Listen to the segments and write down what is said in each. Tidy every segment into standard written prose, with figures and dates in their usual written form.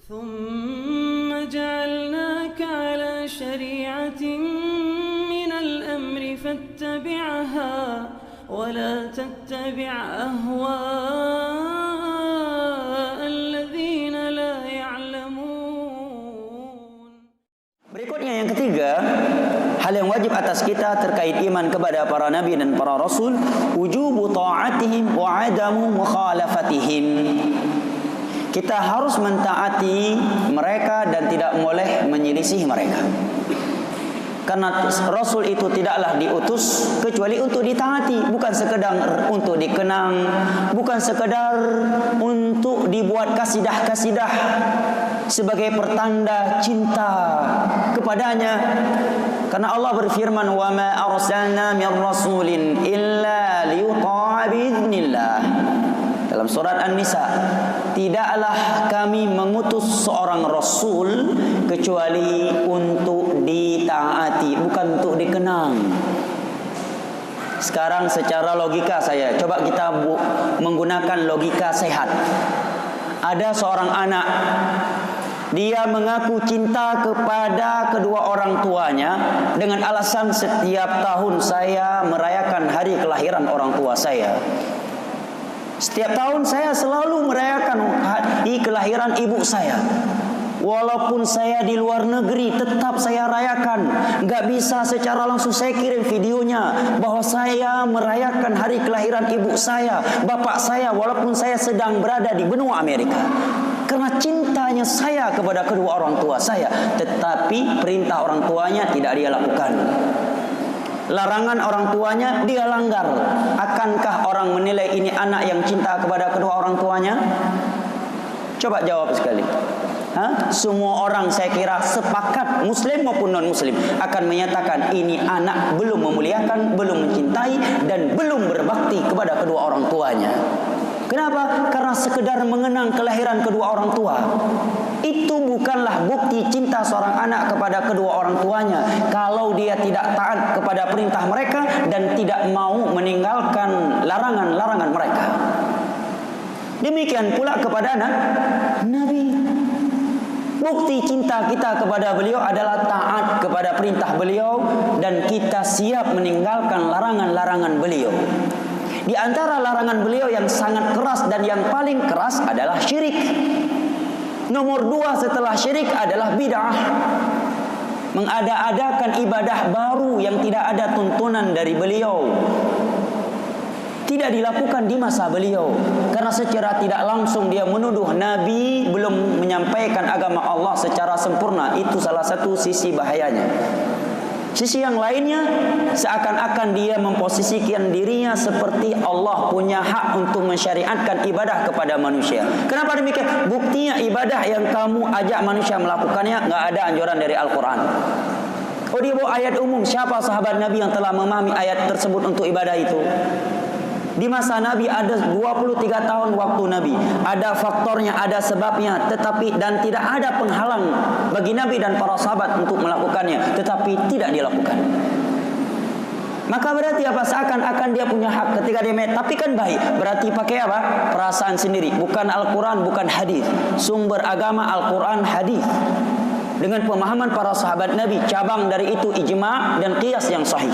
ثم جعلناك على شريعة من الأمر فاتبعها ولا تتبع أهواء الذين لا يعلمون. Berikutnya yang ketiga, hal yang wajib atas kita terkait iman kepada para nabi dan para rasul, wujubu ta'atihim wa adamu mukhalafatihim. Kita harus mentaati mereka dan tidak boleh menyelisih mereka. Karena Rasul itu tidaklah diutus kecuali untuk ditaati, bukan sekedar untuk dikenang, bukan sekedar untuk dibuat kasidah-kasidah sebagai pertanda cinta kepadanya. Karena Allah berfirman, "Wa ma arsalna mir rasulin illa liyuta'a bi'iznillah." Dalam surat An-Nisa, tidaklah kami mengutus seorang rasul kecuali untuk ditaati, bukan untuk dikenang. Sekarang secara logika saya, coba kita menggunakan logika sehat. Ada seorang anak, dia mengaku cinta kepada kedua orang tuanya dengan alasan setiap tahun saya merayakan hari kelahiran orang tua saya. Setiap tahun saya selalu merayakan hari kelahiran ibu saya. Walaupun saya di luar negeri, tetap saya rayakan. Gak bisa secara langsung saya kirim videonya bahwa saya merayakan hari kelahiran ibu saya, bapak saya, walaupun saya sedang berada di benua Amerika. Karena cintanya saya kepada kedua orang tua saya. Tetapi perintah orang tuanya tidak dia lakukan. Larangan orang tuanya dia langgar. Akankah orang menilai ini anak yang cinta kepada kedua orang tuanya? Coba jawab sekali. Semua orang saya kira sepakat, muslim maupun non muslim, akan menyatakan ini anak belum memuliakan, belum mencintai, dan belum berbakti kepada kedua orang tuanya. Kenapa? Karena sekedar mengenang kelahiran kedua orang tua. Itu bukanlah bukti cinta seorang anak kepada kedua orang tuanya kalau dia tidak taat kepada perintah mereka dan tidak mau meninggalkan larangan-larangan mereka. Demikian pula kepada anak Nabi. Bukti cinta kita kepada beliau adalah taat kepada perintah beliau dan kita siap meninggalkan larangan-larangan beliau. Di antara larangan beliau yang sangat keras dan yang paling keras adalah syirik. Nomor 2 setelah syirik adalah bid'ah. Mengada-adakan ibadah baru yang tidak ada tuntunan dari beliau. Tidak dilakukan di masa beliau. Karena secara tidak langsung dia menuduh Nabi belum menyampaikan agama Allah secara sempurna. Itu salah satu sisi bahayanya. Sisi yang lainnya, seakan-akan dia memposisikan dirinya seperti Allah punya hak untuk mensyariatkan ibadah kepada manusia. Kenapa demikian? Buktinya ibadah yang kamu ajak manusia melakukannya nggak ada anjuran dari Al-Quran. Oh, dia bawa ayat umum. Siapa sahabat Nabi yang telah memahami ayat tersebut untuk ibadah itu? Di masa Nabi ada 23 tahun waktu Nabi. Ada faktornya, ada sebabnya, tetapi dan tidak ada penghalang bagi Nabi dan para sahabat untuk melakukannya, tetapi tidak dilakukan. Maka berarti apa? Seakan-akan dia punya hak ketika dia tapi kan baik. Berarti pakai apa? Perasaan sendiri, bukan Al-Quran, bukan hadis. Sumber agama Al-Quran, hadis. Dengan pemahaman para sahabat Nabi, cabang dari itu ijma' dan qiyas yang sahih.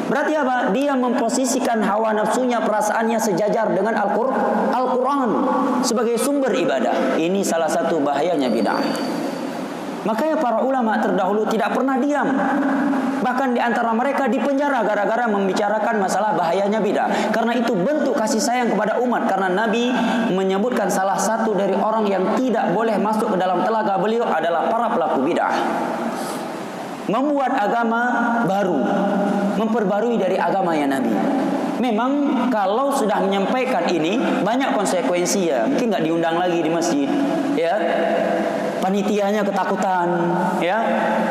Berarti apa? Dia memposisikan hawa nafsunya, perasaannya sejajar dengan Al-Quran sebagai sumber ibadah. Ini salah satu bahayanya bid'ah. Makanya para ulama terdahulu tidak pernah diam. Bahkan di antara mereka dipenjara gara-gara membicarakan masalah bahayanya bid'ah. Karena itu bentuk kasih sayang kepada umat. Karena Nabi menyebutkan salah satu dari orang yang tidak boleh masuk ke dalam telaga beliau adalah para pelaku bid'ah. Membuat agama baru, memperbarui dari agama yang Nabi. Memang kalau sudah menyampaikan ini banyak konsekuensi ya. Mungkin nggak diundang lagi di masjid, ya. Panitianya ketakutan, ya,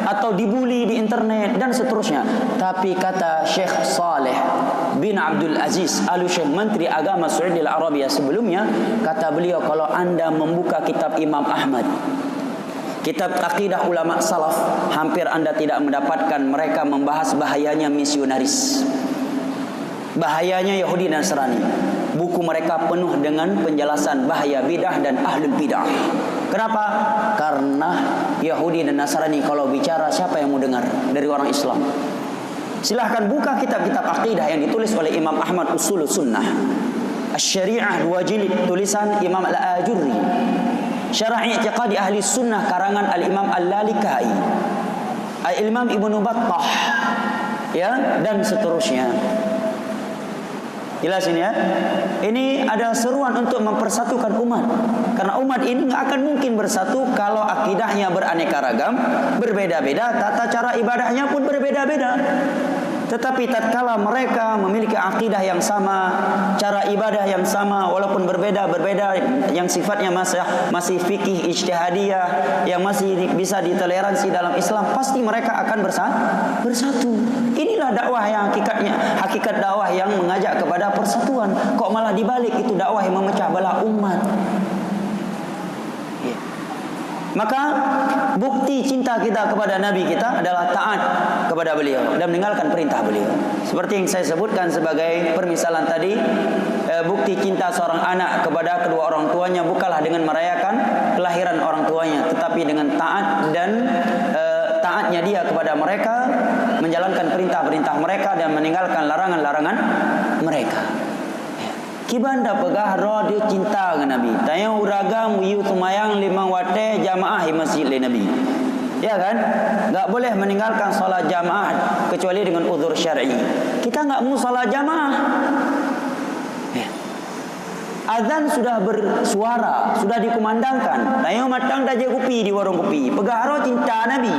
atau dibully di internet dan seterusnya. Tapi kata Syekh Saleh bin Abdul Aziz Al-Syekh Menteri Agama Saudi Arabia sebelumnya, kata beliau, kalau Anda membuka kitab Imam Ahmad, kitab akidah ulama salaf, hampir Anda tidak mendapatkan mereka membahas bahayanya misionaris, bahayanya Yahudi dan Nasrani, buku mereka penuh dengan penjelasan bahaya bidah dan ahlul bidah. Kenapa? Karena Yahudi dan Nasrani kalau bicara, siapa yang mau dengar dari orang Islam? Silahkan buka kitab-kitab akidah yang ditulis oleh Imam Ahmad Usulus Sunnah, Asy-Syari'ah 2 jilid tulisan Imam Al-Ajurri, Syarah I'tiqadi Ahli Sunnah karangan Al-Imam Al-Lalikai, Al-Imam Ibnu Battah, ya, dan seterusnya. Jelas ini ya. Ini ada seruan untuk mempersatukan umat. Karena umat ini nggak akan mungkin bersatu kalau akidahnya beraneka ragam, berbeda-beda, tata cara ibadahnya pun berbeda-beda. Tetapi tatkala mereka memiliki akidah yang sama, cara ibadah yang sama, walaupun berbeda-berbeda, yang sifatnya masih fikih ijtihadiyah, yang masih bisa ditoleransi dalam Islam, pasti mereka akan bersatu. Inilah dakwah yang hakikat dakwah yang mengajak kepada persatuan. Kok malah dibalik itu dakwah yang memecah belah umat. Maka bukti cinta kita kepada Nabi kita adalah taat kepada beliau dan meninggalkan perintah beliau. Seperti yang saya sebutkan sebagai permisalan tadi, bukti cinta seorang anak kepada kedua orang tuanya bukanlah dengan merayakan kelahiran orang tuanya, tetapi dengan taat dan taatnya dia kepada mereka, menjalankan perintah-perintah mereka dan meninggalkan larangan-larangan mereka. Kibanda pegah roh dia cinta dengan Nabi. Tanya uraga muyu semayang 5 waktu jamaah di masjid Nabi. Ya kan? Tak boleh meninggalkan solat jamaah kecuali dengan uzur syar'i. Kita tak mau solat jamaah. Azan sudah bersuara, sudah dikumandangkan. Tanya matang dah je kopi di warung kopi. Pegah roh cinta Nabi.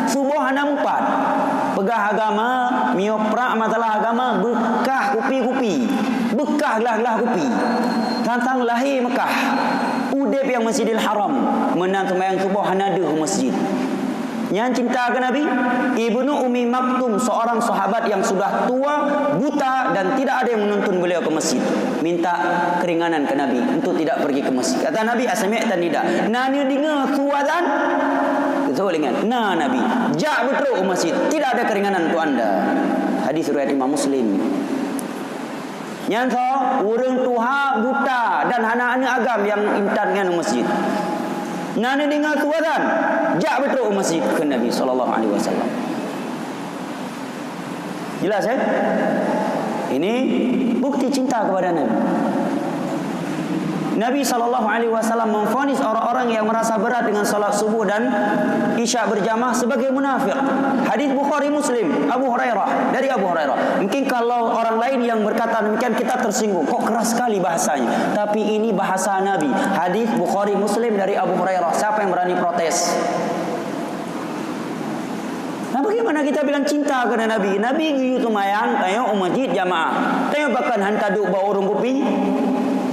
Subuh hana 4. Pegah agama, mioprak masalah agama, bekah kopi-kopi. Bekah gelah-gelah kopi. Tantang lahir Mekah. Udep yang Masjidil Haram. Menang sembahyang subuh hanada ke masjid. Yang cinta ke Nabi, Ibnu Ummi Maktum, seorang sahabat yang sudah tua, buta dan tidak ada yang menuntun beliau ke masjid. Minta keringanan ke Nabi untuk tidak pergi ke masjid. Kata Nabi, asmi'tan nida. Nani dengar suazan? Betul ingat. Nah Nabi, jak betul ke masjid. Tidak ada keringanan untuk anda. Hadis riwayat Imam Muslim. Yang orang tuha buta dan anak-anak agam yang intan dengan masjid. Nani dengar suazan, jak betul masjid ke Nabi SAW. Jelas ya? Ini bukti cinta kepada Nabi. Nabi SAW memvonis orang-orang yang merasa berat dengan salat subuh dan isya berjamaah sebagai munafik. Hadis Bukhari Muslim, Abu Hurairah, dari Abu Hurairah. Mungkin kalau orang lain yang berkata demikian kita tersinggung, kok keras sekali bahasanya. Tapi ini bahasa Nabi. Hadis Bukhari Muslim dari Abu Hurairah. Siapa yang berani protes? Nah, bagaimana kita bilang cinta kepada Nabi? Nabi giyu tumayang, tanya masjid jamaah. Tanya bahkan hantaduk bawa orang kopi.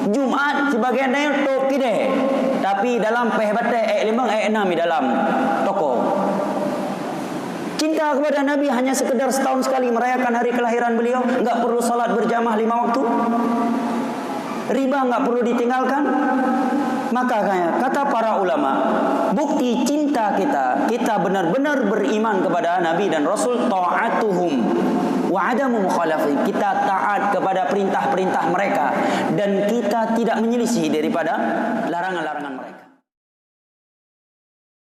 Jumat sebagian dia tok kide, tapi dalam pehbate 5 6 di dalam toko. Cinta kepada Nabi hanya sekedar setahun sekali merayakan hari kelahiran beliau, enggak perlu salat berjamaah 5 waktu. Riba enggak perlu ditinggalkan. Maka kata para ulama, bukti cinta kita benar-benar beriman kepada Nabi dan Rasul, ta'atuhum wa adamu mukhalafih. Kita taat kepada perintah-perintah mereka dan kita tidak menyelisih daripada larangan-larangan mereka.